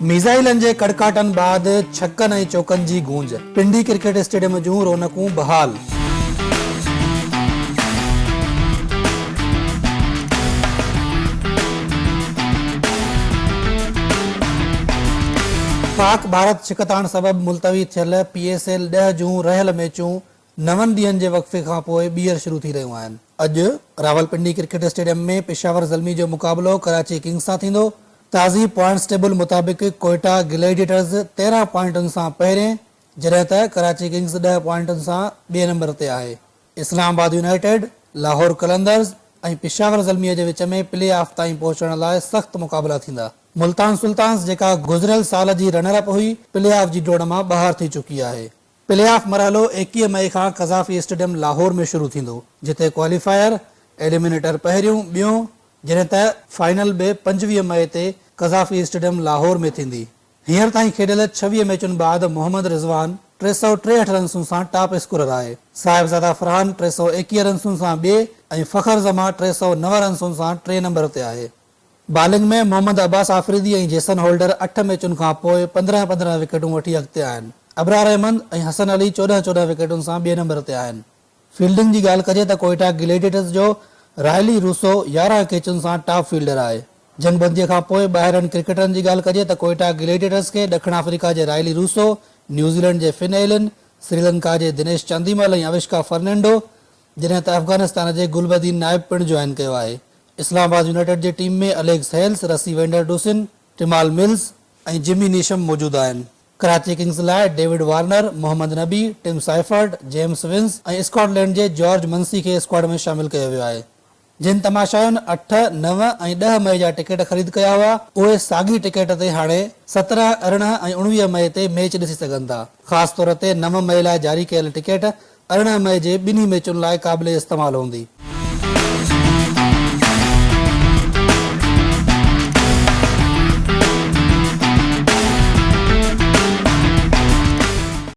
मिज़ाइलन जे कड़काटन बाद छक्कन ऐं चौकन जी गूंज। पिंडी क्रिकेट स्टेडियम जूं रौनकूं बहाल। पाक भारत छिकताण सबब मुलतवी थियल PSL 10 जूं रहियल मैचूं 9 ॾींहनि जे वक़्फ़े खां पोइ ॿीहर शुरू थी रहियूं आहिनि। अॼु रावलपिंडी क्रिकेट स्टेडियम में पेशावर ज़ल्मी जो मुक़ाबलो कराची किंग्स सां थींदो। ताज़ी पॉइंट्स टेबल मुताबिक़ कोयटा ग्लैडिएटर्स 13 पॉइंटनि सां पहिरें, जॾहिं त कराची किंग्स 10 पॉइंटनि सां ॿिए नंबर ते आहे। इस्लामाबाद यूनाइटेड, लाहौर कलंदर्स ऐं पेशावर ज़ल्मीअ जे विच में प्ले ऑफ ताईं पहुचण लाइ सख़्त मुक़ाबला थींदा। मुल्तान सुल्तान्स जेका गुज़िरियल साल जी रनर अप हुई, प्ले ऑफ जी डोड़ मां ॿाहिरि थी चुकी आहे। प्ले ऑफ मरहलो 21 मई खां क़ज़ाफ़ी स्टेडियम लाहौर में शुरू थींदो, जिते क्वालिफायर, एलिमिनेटर पहिरियों ॿियों, जॾहिं त फाइनल बि 25 मई ते क़ज़ाफ़ी स्टेडियम लाहौर में थींदी। हींअर ताईं खेॾियल 26 मैचुनि बाद मोहम्मद रिज़वान 363 रन्सुनि सां टॉप स्कोरर आहे। साहिबज़ादा फरहान 321 रन्सुनि सां ॿिए ऐं फ़खर ज़मा 309 रन्सुनि सां 3 नंबर ते आहे। बॉलिंग में मोहम्मद अब्बास आफरीदी ऐं जेसन होल्डर 8 मैचुनि खां पोइ 15-15 विकेटूं वठी अॻिते आहिनि। अबरार अहमद ऐं हसन अली 14-14 विकेटुनि सां ॿिए नंबर ते आहिनि। फील्डिंग जी ॻाल्हि कजे त कोयटा ग्लैडिएटर्स जो रायली रूसो 11 कैचुनि सां टॉप फील्डर आहे। जंगबंदीअ खां पोइ ॿाहिरनि क्रिकेटरनि जी ॻाल्हि कजे त कोयटा ग्लैडिएटर्स खे ॾखण अफ्रीका जे रायली रूसो, न्यूज़ीलैंड जे फिन एलन, श्रीलंका जे दिनेश चांदीमल ऐं अविष्का फर्नांडो, जॾहिं त अफ़गानिस्तान जे गुलबदीन नाइब पिणु जॉइन कयो आहे। इस्लामाबाद यूनाइटेड जी टीम में अलेक्स हेल्स, रसी वेंडर डुसिन, टिमाल मिल्स ऐं जिमी नीशम मौजूदु आहिनि। कराची किंग्स लाइ डेविड वार्नर, मोहम्मद नबी, टिम साइफर्ड, जेम्स विंस ऐं स्कॉटलैंड जे जॉर्ज मंसी खे स्क्वाड में शामिल कयो वियो आहे। जिन तमाशायुनि 8, 9 ऐं 10 मई जा टिकट ख़रीद कया हुआ, उहे साॻी टिकट ते हाणे 17, 18 ऐं 19 मई ते मैच ॾिसी सघनि था। ख़ासि तौर ते 9 मई लाइ जारी कयल टिकट 18 मई जे ॿिन्ही मैचुनि लाइ क़ाबिल इस्तेमालु हूंदी।